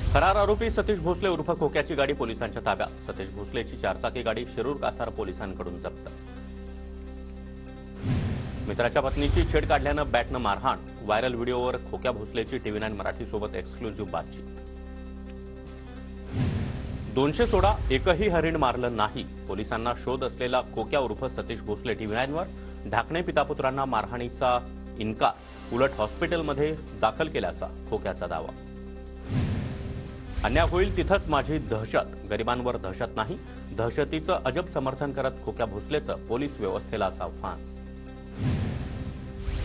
फरार आरोपी सतीश भोसले उर्फ खोक्याची गाडी पोलिसांच्या ताब्यात। सतीश भोसलेची चारचाकी गाडी शिरूर कासार पोलिसांकडून जप्त। मित्राच्या पत्नीची छेड काढल्यानं बॅटनं मारहाण। व्हायरल व्हिडिओवर खोक्या भोसलेची TV9 मराठीसोबत एक्सक्लुझिव्ह बातचीत। 200 सोडा एकही हरिण मारलं नाही। पोलिसांना शोध असलेला खोक्या उर्फ सतीश भोसले TV9वर ढाकणे पितापुत्रांना मारहाणीचा इन्कार। उलट हॉस्पिटलमध्ये दाखल केल्याचा खोक्याचा दावा। अन्याय होईल तिथंच माझी दहशत, गरिबांवर दहशत नाही। दहशतीचं अजब समर्थन करत खोक्या भोसलेचं पोलीस व्यवस्थेलाच आव्हान।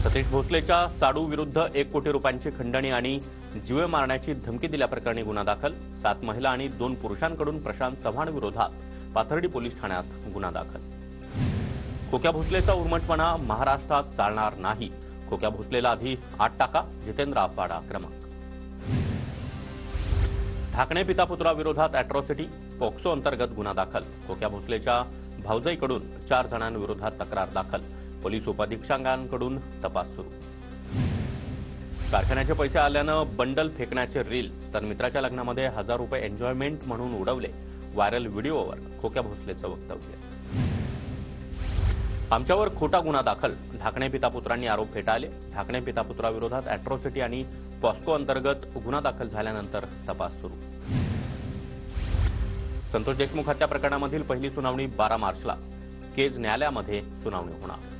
सतीश भोसलेच्या साडू विरुद्ध 1 कोटी रुपयांची खंडणी आणि जीवे मारण्याची धमकी दिल्याप्रकरणी गुन्हा दाखल। 7 महिला आणि 2 पुरुषांकडून प्रशांत चव्हाण विरोधात पाथर्डी पोलीस ठाण्यात गुन्हा दाखल। खोक्या भोसलेचा उर्मटपणा महाराष्ट्रात चालणार नाही। खोक्या भोसलेला आधी 8 टाका, जितेंद्र आपाडा आक्रमक। ढाकणे पितापुत्राविरोधात अॅट्रॉसिटी, पॉक्सो अंतर्गत गुन्हा दाखल। खोक्या भोसलेच्या भावजाईकडून 4 जणांविरोधात तक्रार दाखल। पोलीस उपाधीक्षकांकडून तपास सुरू। कारखान्याचे पैसे आल्यानं बंडल फेकण्याचे रील्स, तर मित्राच्या लग्नामध्ये 1000 रुपये एन्जॉयमेंट म्हणून उडवले। व्हायरल व्हिडिओवर खोक्या भोसलेचं वक्तव्य। आमच्यावर खोटा गुन्हा दाखल, ढाकणे पितापुत्रांनी आरोप फेटाळले। ढाकणे पितापुत्राविरोधात अॅट्रॉसिटी आणि पॉस्को अंतर्गत गुन्हा दाखल झाल्यानंतर तपास सुरू। संतोष देशमुख हत्या प्रकरणामधील पहिली सुनावणी 12 मार्चला केज न्यायालयामध्ये सुनावणी होणार।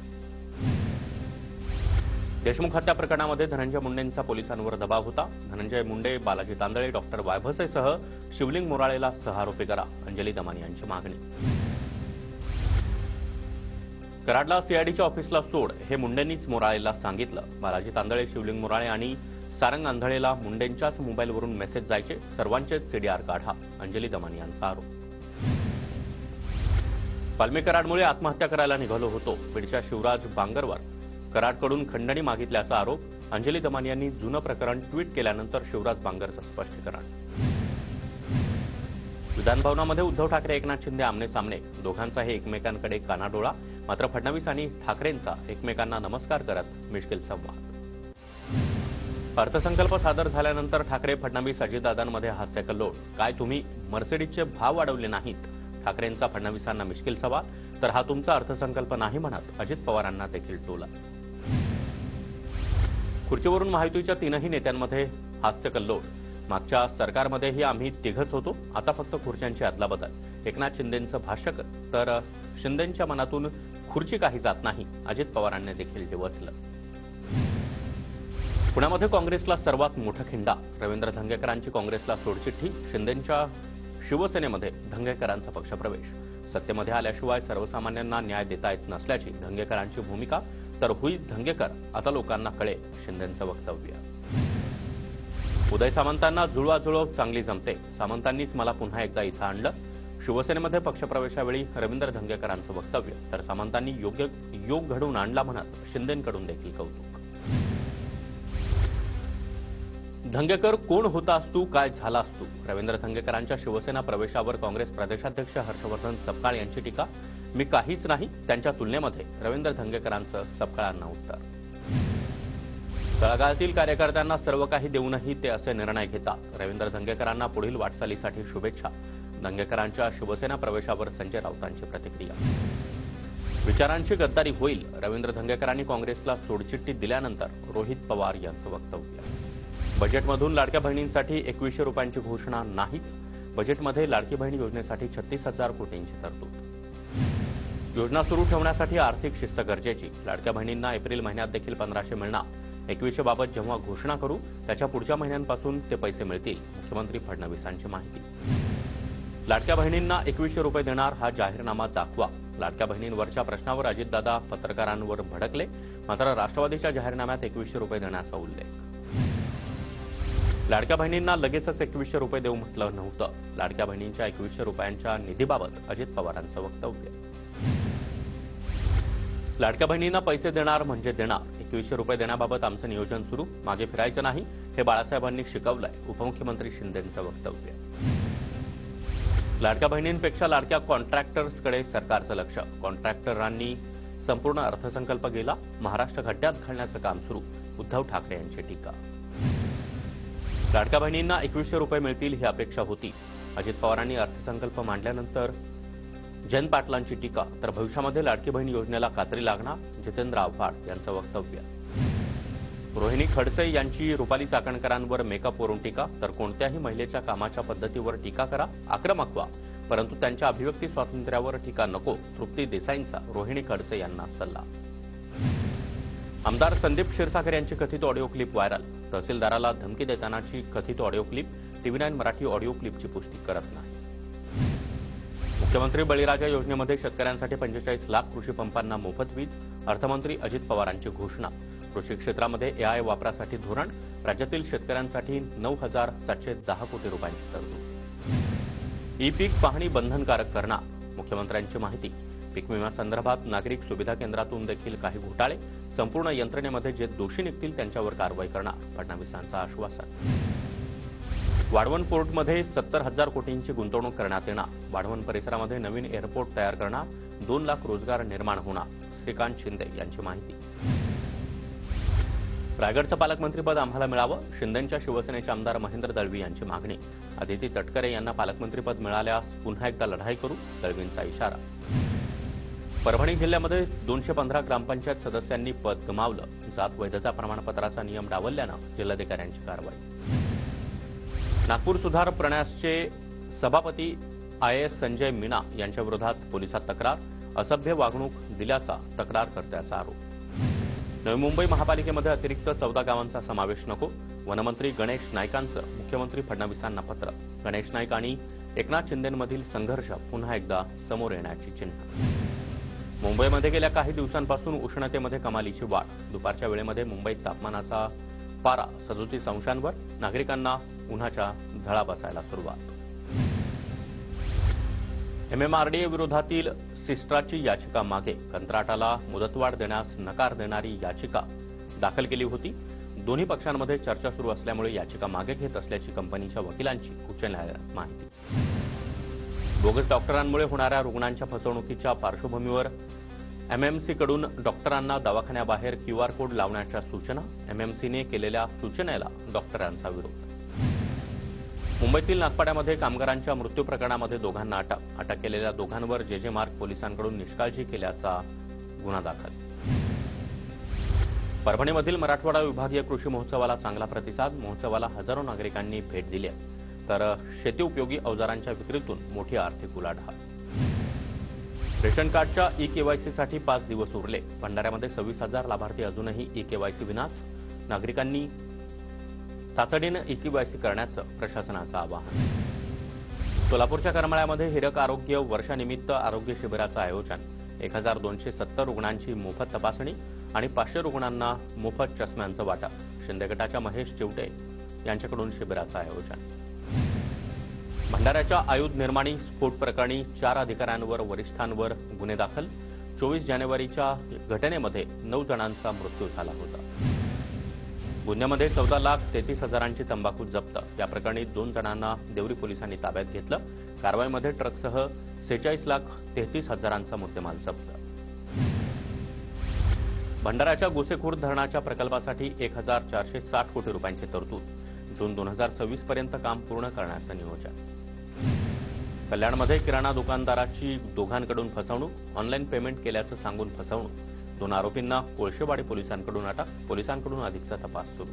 देशमुख हत्या प्रकरणामध्ये धनंजय मुंडेंचा पोलिसांवर दबाव होता। धनंजय मुंडे, बालाजी तांदळे, डॉक्टर वायभसेसह शिवलिंग मोराळेला सहआरोपी करा, अंजली दमानी यांची मागणी। कराडला सीआयडीच्या ऑफिसला सोड, हे मुंडेंनीच मोराळेला सांगितलं। बालाजी तांदळे, शिवलिंग मोराळे आणि सारंग आंधळेला मुंडेंच्याच मोबाईलवरून मेसेज जायचे, सर्वांचेच सीडीआर काढा, अंजली दमानी यांचा आरोप। पालमी कराडमुळे आत्महत्या करायला निघालो होतो, बीडच्या शिवराज बांगरवर कराडकडून खंडणी मागितल्याचा आरोप। अंजली दमानी यांनी जुनं प्रकरण ट्विट केल्यानंतर शिवराज बांगरचं स्पष्टीकरण। विधानभवनामध्ये उद्धव ठाकरे, एकनाथ शिंदे आमने सामने, दोघांचाही एकमेकांकडे कानाडोळा। मात्र फडणवीस आणि ठाकरेंचा एकमेकांना नमस्कार करत मिश्किल संवाद। अर्थसंकल्प सादर झाल्यानंतर ठाकरे, फडणवीस, अजितदादांमध्ये हास्यकल्लोळ। काय तुम्ही मर्सिडीजचे भाव वाढवले नाहीत? ठाकरेंचा फडणवीसांना मिश्किल सवाल। तर हा तुमचा अर्थसंकल्प नाही म्हणत अजित पवारांना देखील टोला। खुर्चीवरून महायुतीच्या 3ही नेत्यांमध्ये हास्यकल्लोळ। मागच्या सरकारमध्येही आम्ही तिघच होतो, आता फक्त खुर्च्यांची अदलाबदल। एकनाथ शिंदेंचं भाष्य, तर शिंदेंच्या मनातून खुर्ची काही जात नाही, अजित पवारांनी देखील डिवचलं। पुण्यामध्ये काँग्रेसला सर्वात मोठा खिंडा। रवींद्र धंगेकरांची काँग्रेसला सोडचिठ्ठी। शिंदेंच्या शिवसेनेमध्ये धंगेकरांचा पक्षप्रवेश। सत्तेमध्ये आल्याशिवाय सर्वसामान्यांना न्याय देता येत नसल्याची धंगेकरांची भूमिका। तर हुईच धंगेकर, आता लोकांना कळेल, शिंदेंचं वक्तव्य। उदय सामंतांना जुळवाजुळव चांगली जमते, सामंतांनीच मला पुन्हा एकदा इथं आणलं। शिवसेनेमध्ये पक्षप्रवेशावेळी रवींद्र धंगेकरांचं वक्तव्य। तर सामंतांनी योग्य योग घडवून आणला म्हणत शिंदेंकडून देखील कौतुक। धंगेकर कोण होतास तू, काय झालास तू? रवींद्र धंगेकरांच्या शिवसेना प्रवेशावर काँग्रेस प्रदेशाध्यक्ष हर्षवर्धन सपकाळ यांची टीका। मी काहीच नाही, त्यांच्या तुलनेमध्ये रवींद्र धंगेकरांचं सपकाळांना उत्तर। तळागाळातील कार्यकर्त्यांना सर्व काही देऊनही ते असे निर्णय घेतात। रवींद्र धंगेकरांना पुढील वाटचालीसाठी शुभेच्छा। धंगेकरांच्या शिवसेना प्रवेशावर संजय राऊतांची प्रतिक्रिया। विचारांची गद्दारी होईल, रवींद्र धंगेकरांनी काँग्रेसला सोडचिठ्ठी दिल्यानंतर रोहित पवार यांचं वक्तव्य। बजेटमधून लाडक्या बहिणींसाठी 2100 रुपयांची घोषणा नाहीच। बजेटमध्ये लाडकी बहीण योजनेसाठी 36,000 कोटींची तरतूद। योजना सुरू ठेवण्यासाठी आर्थिक शिस्त गरजेची। लाडक्या बहिणींना एप्रिल महिन्यात देखील 1500 मिळणार। 2100 बाबत जेव्हा घोषणा करू त्याच्या पुढच्या महिन्यांपासून ते पैसे मिळतील, मुख्यमंत्री फडणवीसांची माहिती। लाडक्या बहिणींना 2100 रुपये देणार, हा जाहीरनामा दाखवा। लाडक्या बहिणींवरच्या प्रश्नावर अजितदादा पत्रकारांवर भडकले, मात्र राष्ट्रवादीच्या जाहीरनाम्यात 2100 रुपये देण्याचा उल्लेख। लाडक्या बहिणींना लगेचच 2100 रुपये देऊ म्हटलं नव्हतं। लाडक्या बहिणींच्या 2100 रुपयांच्या निधीबाबत अजित पवारांचं वक्तव्य। लाडक्या बहिणींना पैसे देणार म्हणजे देणार, 2100 रुपये देण्याबाबत आमचं नियोजन सुरू, मागे फिरायचं नाही, हे बाळासाहेबांनी शिकवलंय, उपमुख्यमंत्री शिंदेंचं वक्तव्य। लाडक्या बहिणींपेक्षा लाडक्या कॉन्ट्रॅक्टर्सकडे सरकारचं लक्ष। कॉन्ट्रॅक्टरांनी संपूर्ण अर्थसंकल्प गेला, महाराष्ट्र खड्ड्यात घालण्याचं काम सुरू, उद्धव ठाकरे यांची टीका। लाडक्या बहिणींना 2100 रुपये मिळतील ही अपेक्षा होती. अजित पवारांनी अर्थसंकल्प मांडल्यानंतर जयंत पाटलांची टीका. तर भविष्यामध्ये लाडकी बहीण योजनेला कात्री लागणार, जितेंद्र आव्हाड यांचं वक्तव्य. रोहिणी खडसे यांची रुपाली चाकणकरांवर मेकअपवरून टीका. तर कोणत्याही महिलेच्या कामाच्या पद्धतीवर टीका करा, आक्रमक व्हा, परंतु त्यांच्या अभिव्यक्ती स्वातंत्र्यावर टीका नको. तृप्ती देसाईंचा रोहिणी खडसे यांना सल्ला. आमदार संदीप क्षीरसागर यांची कथित ऑडिओ क्लिप व्हायरल. तहसीलदाराला धमकी देतानाची कथित audio clip. TV9 Marathi audio क्लिपची पुष्टी करत नाही. मुख्यमंत्री बळीराजा योजनेमध्ये शेतकऱ्यांसाठी 45 लाख कृषी पंपांना मोफत वीज. अर्थमंत्री अजित पवारांची घोषणा. कृषी क्षेत्रामध्ये AI वापरासाठी धोरण. राज्यातील शेतकऱ्यांसाठी 9,710 कोटी रुपयांची तरतूद. ई-पीक पाहणी बंधनकारक करणार, मुख्यमंत्र्यांची माहिती. पीक विम्यासंदर्भात नागरिक सुविधा केंद्रातून देखील काही घोटाळे. संपूर्ण यंत्रणेमध्ये जे दोषी निघतील त्यांच्यावर कारवाई करणार, फडणवीसांचं आश्वासन. वाढवण पोर्टमध्ये 70,000 कोटींची गुंतवणूक करण्यात येणार. वाढवण परिसरामध्ये नवीन एअरपोर्ट तयार करणार. 2 लाख रोजगार निर्माण होणार, श्रीकांत शिंदे यांची माहिती. रायगडचं पालकमंत्रीपद आम्हाला मिळावं, शिंदेंच्या शिवसेनेचे आमदार महेंद्र दळवी यांची मागणी. आदिती तटकरे यांना पालकमंत्रीपद मिळाल्यास पुन्हा एकदा लढाई करू, दळवींचा इशारा. परभणी जिल्ह्यामध्ये 215 ग्रामपंचायत सदस्यांनी पद गमावलं. जात वैधता प्रमाणपत्राचा नियम डावलल्यानं जिल्हाधिकाऱ्यांची कारवाई. नागपूर सुधार प्रन्यासचे सभापती IAS संजय मीना यांच्या विरोधात पोलिसात तक्रार. असभ्य वागणूक दिल्याचा तक्रारकर्त्याचा आरोप. नवी मुंबई महापालिकेमध्ये अतिरिक्त 14 गावांचा समावेश नको. वनमंत्री गणेश नाईकांचं मुख्यमंत्री फडणवीसांना पत्र. गणेश नाईक आणि एकनाथ शिंदेंमधील संघर्ष पुन्हा एकदा समोर येण्याची चिन्ह. मुंबईमध्ये गेल्या काही दिवसांपासून उष्णतेमध्ये कमालीची वाढ. दुपारच्या वेळेमध्ये मुंबईत तापमानाचा पारा 37 अंशांवर. नागरिकांना उन्हाच्या झळा बसायला सुरुवात. MMRDA विरोधातील सिस्ट्राची याचिका मागे. कंत्राटाला मुदतवाढ देण्यास नकार देणारी याचिका दाखल केली होती. दोन्ही पक्षांमध्ये चर्चा सुरू असल्यामुळे याचिका मागे घेत असल्याची कंपनीच्या वकिलांची उच्च न्यायालयात माहिती. बोगस डॉक्टरांमुळे होणाऱ्या रुग्णांच्या फसवणुकीच्या पार्श्वभूमीवर MMC कडून डॉक्टरांना दवाखान्याबाहेर QR कोड लावण्याच्या सूचना. MMCने केलेल्या सूचनेला डॉक्टरांचा विरोध. मुंबईतील नागपाड्यामध्ये कामगारांच्या मृत्यू प्रकरणामध्ये दोघांना अटक. अटक केलेल्या दोघांवर JJ मार्ग पोलिसांकडून निष्काळजी केल्याचा गुन्हा दाखल. परभणीमधील मराठवाडा विभागीय कृषी महोत्सवाला चांगला प्रतिसाद. महोत्सवाला हजारो नागरिकांनी भेट दिली आहे. तर शेती उपयोगी अवजारांच्या विक्रीतून मोठी आर्थिक उलाढाल. रेशन कार्डच्या ई-KYCसाठी 5 दिवस उरले. भंडाऱ्यामध्ये 26,000 लाभार्थी अजूनही ई-KYC विनाच. नागरिकांनी तातडीनं ई-KYC करण्याचं प्रशासनाचं आवाहन. सोलापूरच्या करमाळ्यामध्ये हिरक आरोग्य वर्षानिमित्त आरोग्य शिबिराचं आयोजन. 1,270 रुग्णांची मोफत तपासणी आणि 500 रुग्णांना मोफत चष्म्यांचं वाटप. शिंदे गटाच्या महेश चिवटे यांच्याकडून शिबिराचं आयोजन. भंडाऱ्याच्या आयुध निर्माणी स्फोट प्रकरणी 4 अधिकाऱ्यांवर वरिष्ठांवर गुन्हे दाखल. 24 जानेवारीच्या घटनेमध्ये 9 जणांचा मृत्यू झाला होता. गुन्ह्यामध्ये 14,33,000ची तंबाखू जप्त. या प्रकरणी 2 जणांना देवरी पोलिसांनी ताब्यात घेतलं. कारवाईमध्ये ट्रकसह 46,33,000चा मुद्देमाल जप्त. भंडाऱ्याच्या गोसेखुर्द धरणाच्या प्रकल्पासाठी 1,460 कोटी रुपयांची तरतूद. जून 2026 पर्यंत काम पूर्ण करण्याचं नियोजन. कल्याणमध्ये किराणा दुकानदाराची दोघांकडून फसवणूक. ऑनलाईन पेमेंट केल्याचं सांगून फसवणूक. 2 आरोपींना कोळशेवाडी पोलिसांकडून अटक. पोलिसांकडून अधिकचा तपास सुरू.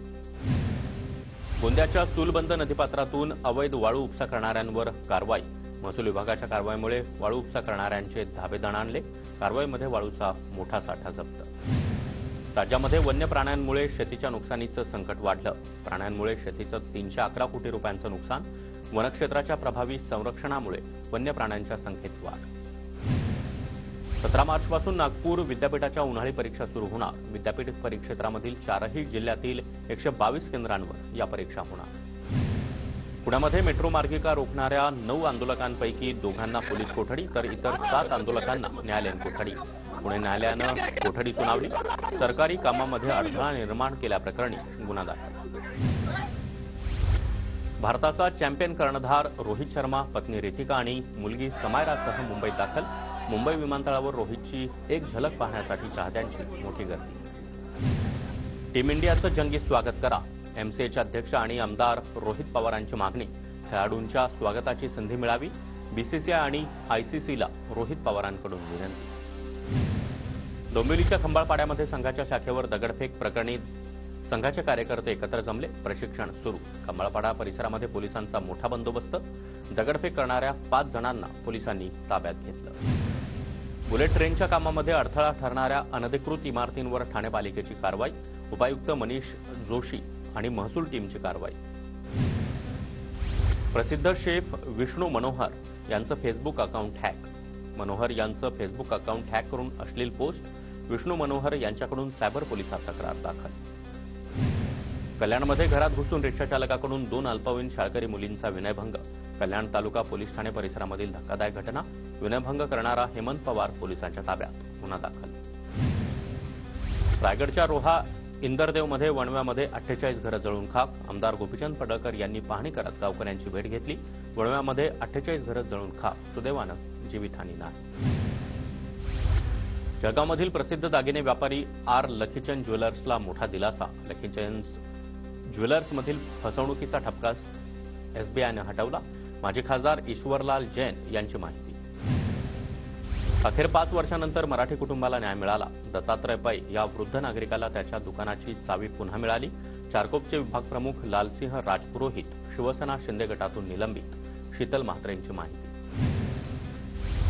गोंदियाच्या चूलबंद नदीपात्रातून अवैध वाळू उपसा करणाऱ्यांवर कारवाई. महसूल विभागाच्या कारवाईमुळे वाळू उपसा करणाऱ्यांचे धाबे दणाणले. कारवाईमध्ये वाळूचा मोठा साठा जप्त. राज्यामध्ये वन्य प्राण्यांमुळे शेतीच्या नुकसानीचं संकट वाढलं. प्राण्यांमुळे शेतीचं 311 कोटी रुपयांचं नुकसान. वनक्षेत्राच्या प्रभावी संरक्षणामुळे वन्य प्राण्यांच्या संख्येत वाढ. 17 मार्चपासून नागपूर विद्यापीठाच्या उन्हाळी परीक्षा सुरू होणार. विद्यापीठ परिक्षेत्रामधील 4ही जिल्ह्यातील 122 केंद्रांवर या परीक्षा होणार. पुण्यामध्ये मेट्रो मार्गिका रोखणाऱ्या 9 आंदोलकांपैकी 2 पोलीस कोठडी तर इतर 7 आंदोलकांना न्यायालयीन कोठडी. पुणे न्यायालयानं कोठडी सुनावली. सरकारी कामामध्ये अडथळा निर्माण केल्याप्रकरणी गुन्हा दाखल. भारताचा चॅम्पियन कर्णधार रोहित शर्मा, पत्नी रितिका आणि मुलगी समायरासह मुंबईत दाखल. मुंबई विमानतळावर रोहितची एक झलक पाहण्यासाठी चाहत्यांची मोठी गर्दी. टीम इंडियाचं जंगी स्वागत करा. एमसीएचे अध्यक्ष आणि आमदार रोहित पवारांची मागणी, खेळाडूंच्या स्वागताची संधी मिळावी, बीसीसीआय आणि आयसीसीला रोहित पवारांकडून विनंती. डोंबिवलीच्या खंबाळपाड्यामध्ये संघाच्या शाखेवर दगडफेक प्रकरणी संघाचे कार्यकर्ते एकत्र जमले, प्रशिक्षण सुरू. खंबाळपाडा परिसरामध्ये पोलिसांचा मोठा बंदोबस्त, दगडफेक करणाऱ्या 5 जणांना पोलिसांनी ताब्यात घेतलं. बुलेट ट्रेनच्या कामामध्ये अडथळा ठरणाऱ्या अनधिकृत इमारतींवर ठाणे पालिकेची कारवाई, उपायुक्त मनीष जोशी आणि महसूल टीमची कारवाई. प्रसिद्ध शेफ विष्णू मनोहर यांचं फेसबुक अकाउंट हॅक. मनोहर यांचं फेसबुक अकाउंट हॅक करून अश्लील पोस्ट, विष्णू मनोहर यांच्याकडून सायबर पोलिसात तक्रार दाखल. कल्याणमध्ये घरात घुसून रिक्षाचालकाकडून 2 अल्पवयीन शाळकरी मुलींचा विनयभंग. कल्याण तालुका पोलीस ठाणे परिसरामधील धक्कादायक घटना. विनयभंग करणारा हेमंत पवार पोलिसांच्या ताब्यात, गुन्हा दाखल. रायगडच्या रोहा इंदरदेवमध्ये वणव्यामध्ये 48 घरं जळून खाक. आमदार गोपीचंद पडळकर यांनी पाहणी करत गावकऱ्यांची भेट घेतली. वणव्यामध्ये 48 घरं जळून खाक. सुदैवानं जीवितहानी नाही. जळगावमधील प्रसिद्ध दागिने व्यापारी आर लखीचंद ज्वेलर्सला मोठा दिलासा. लखीचंद ज्वेलर्समधील फसवणुकीचा ठपका एसबीआयनं हटवला. माजी खासदार ईश्वरलाल जैन यांची माहिती. अखेर 5 वर्षांनंतर मराठी कुटुंबाला न्याय मिळाला. दत्तात्रय पै या वृद्ध नागरिकाला त्याच्या दुकानाची चावी पुन्हा मिळाली. चारकोपचे विभाग प्रमुख लालसिंह राजपुरोहित शिवसेना शिंदे गटातून निलंबित. शीतल म्हात्रेंची माहिती.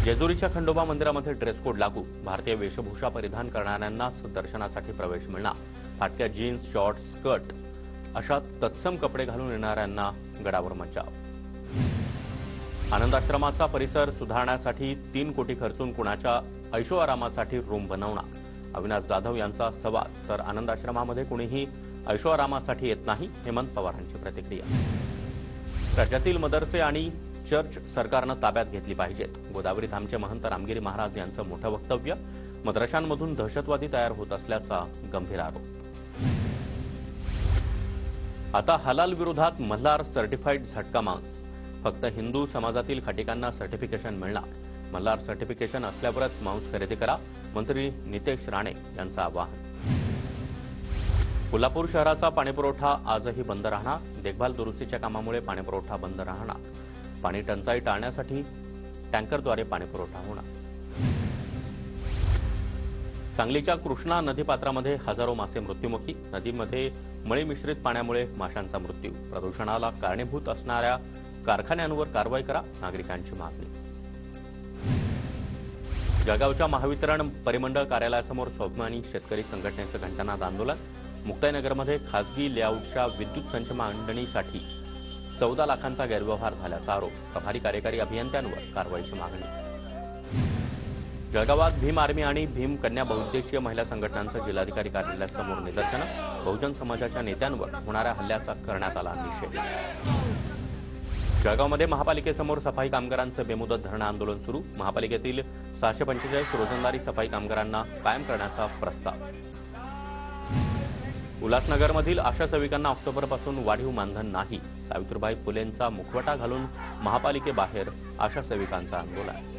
जेजुरीच्या खंडोबा मंदिरामध्ये ड्रेस कोड लागू. भारतीय वेशभूषा परिधान करणाऱ्यांनाच दर्शनासाठी प्रवेश मिळणार. फाटक्या जीन्स, शॉर्ट्स, स्कर्ट अशा तत्सम कपडे घालून येणाऱ्यांना गडावर मज्जाव. आनंदाश्रमाचा परिसर सुधारण्यासाठी 3 कोटी खर्चून कुणाच्या ऐशोआरामासाठी रूम बनवणार. अविनाश जाधव यांचा सवाल. तर आनंदाश्रमामध्ये कुणीही ऐशोआरामासाठी येत नाही. हेमंत पवारांची प्रतिक्रिया. राज्यातील मदरसे आणि चर्च सरकारनं ताब्यात घेतली पाहिजेत. गोदावरी धामचे महंत रामगिरी महाराज यांचं मोठं वक्तव्य. मद्रशांमधून दहशतवादी तयार होत असल्याचा गंभीर आरोप. आता हलाल विरोधात मल्हार सर्टिफाईड झटका मांस. फक्त हिंदू समाजातील खाटिकांना सर्टिफिकेशन मिळणार. मल्हार सर्टिफिकेशन असल्यावरच मांस खरेदी करा. मंत्री नितेश राणे यांचं आवाहन. कोल्हापूर शहराचा पाणीपुरवठा आजही बंद राहणार. देखभाल दुरुस्तीच्या कामामुळे पाणीपुरवठा बंद राहणार. पाणी टंचाई टाळण्यासाठी टँकरद्वारे पाणीपुरवठा होणार. सांगलीच्या कृष्णा नदीपात्रामध्ये हजारो मासे मृत्युमुखी. नदीमध्ये मळी मिश्रित पाण्यामुळे माशांचा मृत्यू. प्रदूषणाला कारणीभूत असणाऱ्या कारखान्यांवर कारवाई करा. नागरिकांची मागणी. जळगावच्या महावितरण परिमंडळ कार्यालयासमोर स्वाभिमानी शेतकरी संघटनेचं घंटानाद आंदोलन. मुक्ताईनगरमध्ये खासगी लेआउटच्या विद्युत संच मांडणीसाठी 14 लाखांचा गैरव्यवहार झाल्याचा आरोप. प्रभारी कार्यकारी अभियंत्यांवर कारवाईची मागणी. जळगावात भीम आर्मी आणि भीम कन्या बहुउद्देशीय महिला संघटनांचं जिल्हाधिकारी कार्यालयासमोर निदर्शनं. बहुजन समाजाच्या नेत्यांवर होणाऱ्या हल्ल्याचा करण्यात आला निषेध. जळगावमध्ये महापालिकेसमोर सफाई कामगारांचं बेमुदत धरणं आंदोलन सुरू. महापालिकेतील 645 रोजंदारी सफाई कामगारांना कायम करण्याचा प्रस्ताव. उल्हासनगरमधील आशा सेविकांना ऑक्टोबरपासून वाढीव मानधन नाही. सावित्रीबाई फुलेंचा मुखवटा घालून महापालिकेबाहेर आशा सेविकांचं आंदोलन.